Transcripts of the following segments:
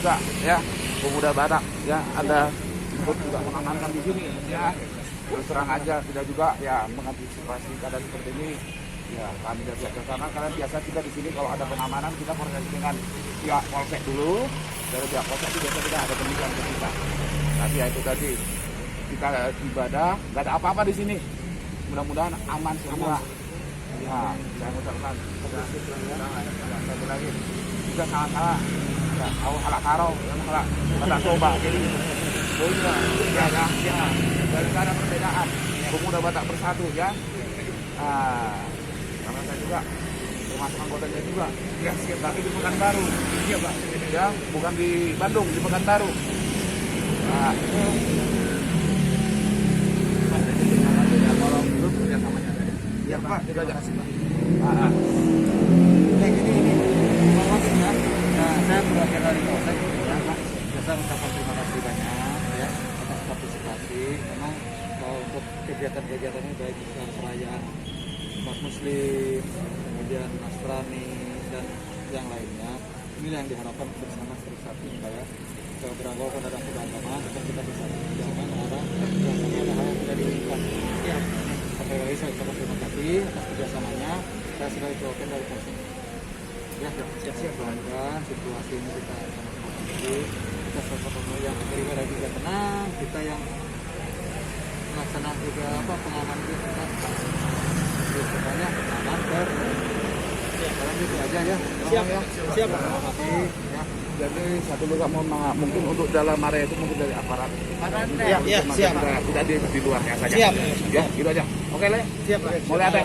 juga ya, pemuda Batak ya, Anda ikut juga mengamankan di sini ya. Terus terang aja, tidak juga ya mengantisipasi keadaan seperti ini. Ya, kami dari pihak sana, karena biasa kita di sini kalau ada pengamanan kita koordinasi dengan pihak polsek dulu. Dari pihak polsek itu biasa kita ada pembicaraan ke kita. Tapi ya itu tadi, kita ibadah, nggak ada apa-apa di sini. Mudah-mudahan aman semua. Ya, saya mengucapkan satu lagi. Juga salah-salah. Ya, halak karo, halak coba. Jadi, ya, dari cara perbedaan. Pemuda Batak bersatu ya. Karena saya juga termasuk anggotanya juga. Ya, siap, tapi di Pekanbaru. Iya, Pak. Ya, bukan di Bandung, di Pekanbaru. Nah, kalau belum kerjasamanya tadi. Iya, Pak. Itu aja. Ini saya berakhir dari Polsek ya, Pak. Biasa mengucapkan terima kasih banyak ya atas partisipasi. Memang untuk kegiatan-kegiatan ini baik dalam perayaan umat Muslim, kemudian Nasrani dan yang lainnya. Inilah yang diharapkan bersama bersatu supaya kita beragama pada satu agama dan kita bersatu. Jangan ada hal yang tidak diinginkan. Ya, sampai lagi saya ucapkan terima kasih atas kerjasamanya. Saya sudah dikeluarkan dari Polsek. Ya, siap-siap dan situasi ini kita sama-sama mengerti. Kita sama-sama yang beribadah juga tenang, kita yang melaksanakan juga pengaman juga kita pokoknya aman sekarang gitu aja ya. Siap, ya. Siap. Terima kasih ya. Jadi satu juga mohon maaf, mungkin untuk dalam area itu mungkin dari aparat. Ya, siap. Tidak di luarnya saja. Siap. Ya, gitu aja. Oke, Le. Siap, Pak. Mulai ada.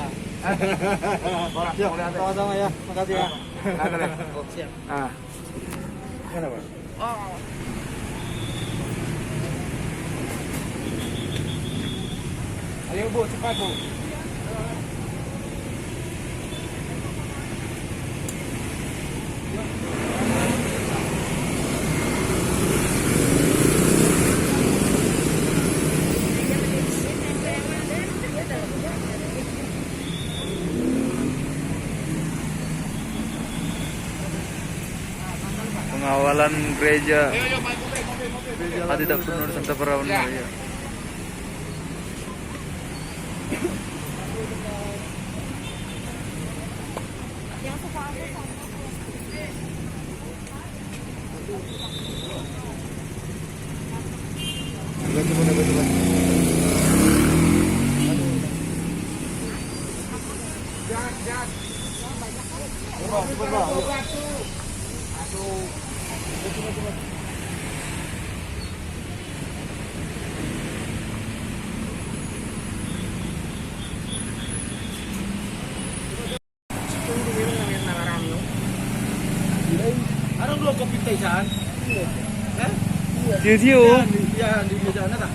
Siap, sama-sama ya. Makasih ya. Ada, Le. Oh, siap. Mana, Pak? Oh. Ayo, Bu, cepat, Bu. Pengawalan gereja Adidak Sunur Santa Perawan Raya. Anong lo kopi tayo saan? Eh? Tiu-tiu. Ya, di meja sana tak?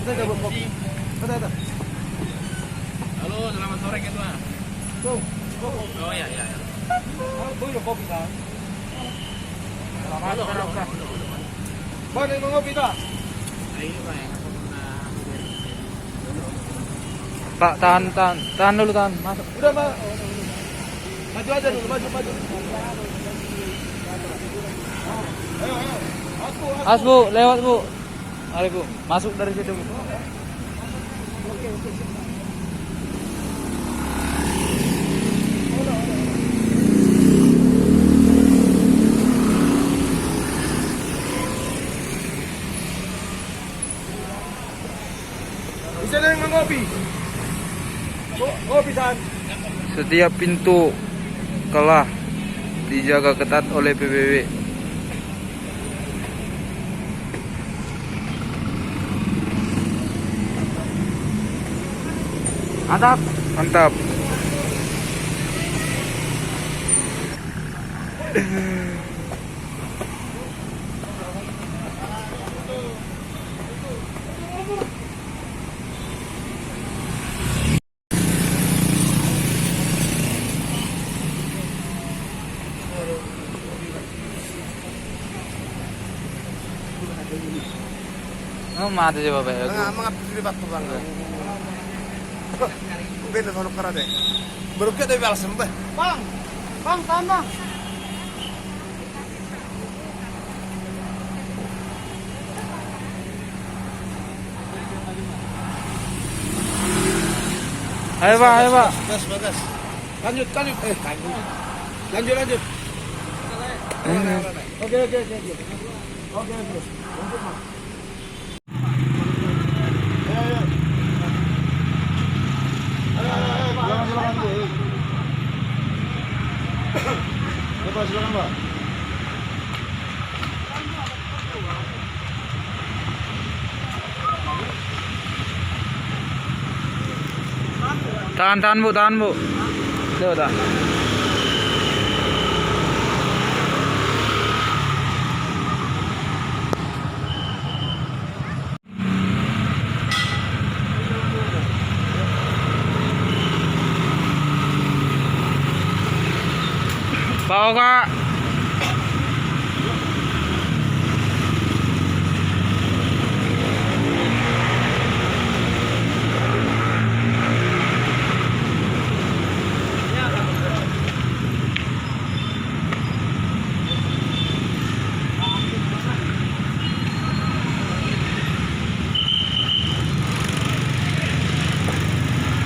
Kita dapat kopi. Kita. Halo, selamat sore gitu ah. Tuh. Oh iya. Tuh ya kopi kan. Halo. Bang, mau ngopi tak? Ini Pak yang Pak, tahan dulu, tahan. Masuk. Udah, Pak. Maju aja dulu, maju. Ayo. As, Bu, lewat, Bu. Mari, Bu. Masuk dari situ, Bu. Bisa ada yang ngopi? Ngopi san. Setiap pintu kelah dijaga ketat oleh PBB. Mantap. Oh, mati aja Bapak ya. Mga pilibat ko bang. Benda sa lupa natin. Baru kita bilang sembah. Bang, tahan bang. Ayo Pak, ayo Pak. Bagas. Lanjut. Lanjut. Oke. Lanjut, Mas. Ayo. Silakan, Bu. Silakan, Pak. Tahan Bu, tahan Bu. Tuh, tahan. Pak Oka.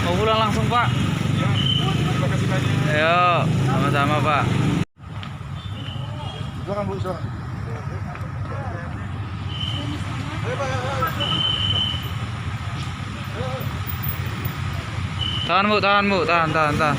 Mau pulang langsung Pak? Ya, terima kasih banyak. Ayo, sama-sama Pak. Silakan, Bu. Ayo, Pak. Tahan Bu, tahan. Tahan.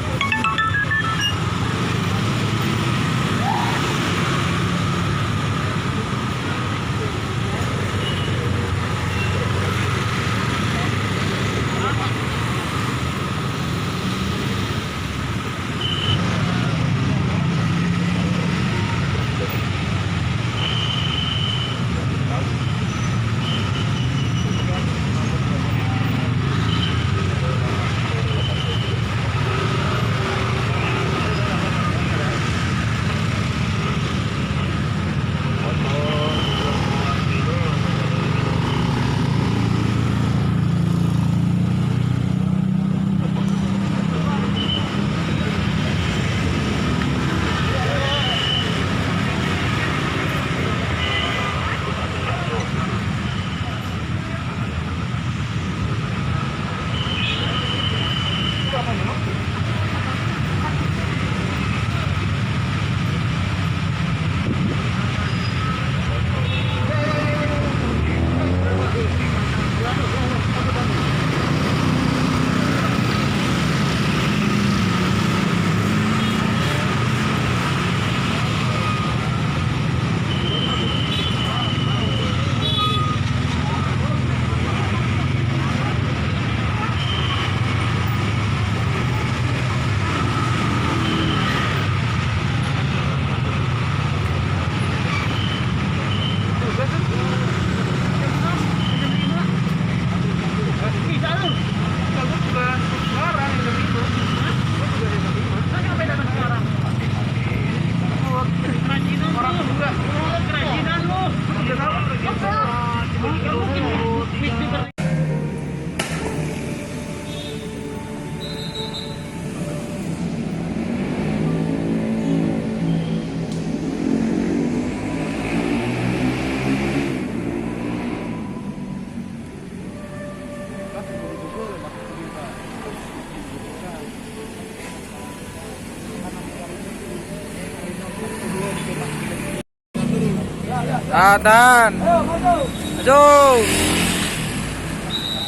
Maju.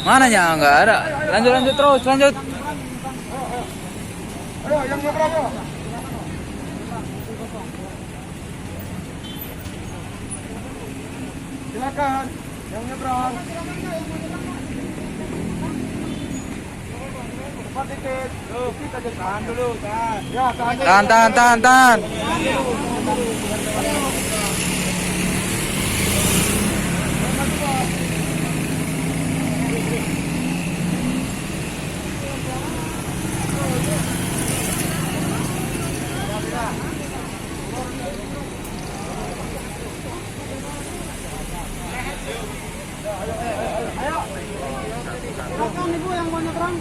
Mananya enggak ada. Lanjut terus, lanjut. Ayo, yang nyebrang, ayo. Silakan, yang nyebrang. Cepat dikit. Tuh, kita tahan dulu, tahan. Ya, Tahan. Silakan Ibu yang mau nyebrang.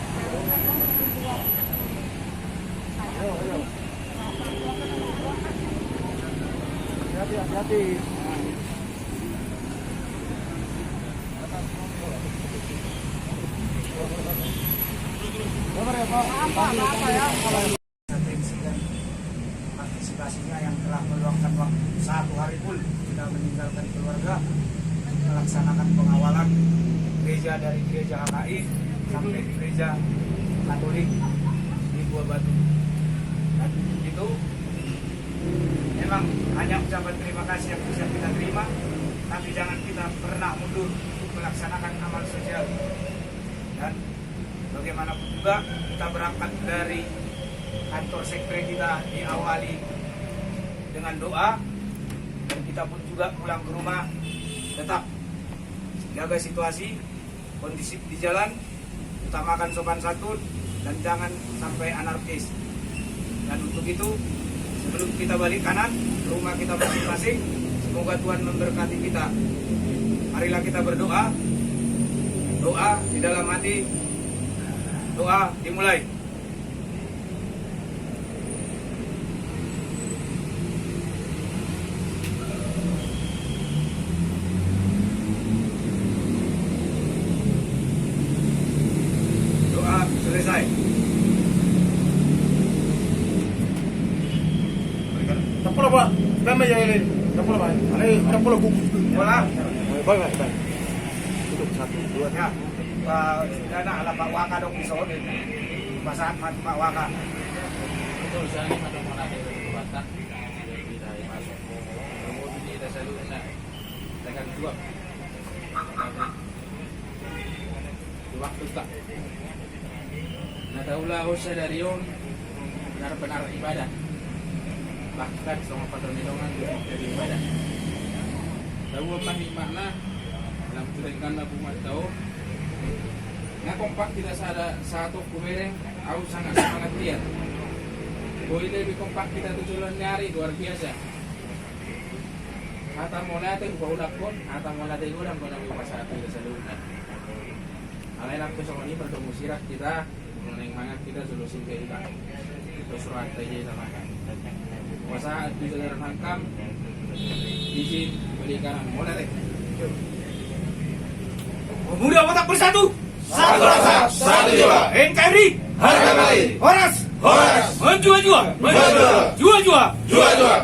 Hati-hati. Sabar ya, atensi dan partisipasinya yang telah meluangkan waktu 1 hari pun tidak meninggalkan keluarga melaksanakan pengawalan gereja dari gereja HKI sampai gereja Katolik di Buah Batu. Dan itu memang hanya ucapan terima kasih yang bisa kita terima, tapi jangan kita pernah mundur untuk melaksanakan amal sosial. Dan bagaimanapun juga kita berangkat dari kantor sekre kita diawali dengan doa, dan kita pun juga pulang ke rumah tetap jaga situasi kondisif di jalan, utamakan sopan santun dan jangan sampai anarkis. Dan untuk itu sebelum kita balik kanan ke rumah kita masing-masing, semoga Tuhan memberkati kita. Marilah kita berdoa. Doa di dalam hati. Doa dimulai. Doa selesai. Tapos na ba? Tama yan yun. Tapos na ba? Tapos na buku. Wala. Baik. Duduk 1, 2. Ya. Dana ala Pak Waka dong pisau deh. Pasat Pak Waka. Itu usaha pada mengenai kekuatan tidak masuk. Kemudian kita selalu enak dengan dua. Di waktu tak. Nataulah usaha dari yon benar-benar ibadah. Bahkan selama perlindungan dari ibadah. Tahu apa makna dalam tulengan Abu Matau. Nga kompak kita satu kumereng, aku sangat semangat dia. Boleh lebih kompak kita tujuan nyari luar biasa. Hata mo natin baudak pun, hata mo natin ulang kung namin pasatu sa luna. Alay lang ko sa kanina, berdomusirak kita, mengenai mangat kita solusin ke iba. Itu surat aja sama kan. Kuasa di saudara hangkam, izin berikan mo natin. Pemuda Batak bersatu. Satu rasa, satu jiwa. NKRI. Harga mati. Horas. Horas. Menjua-jua. Menjua-jua. Jua-jua. Jua-jua.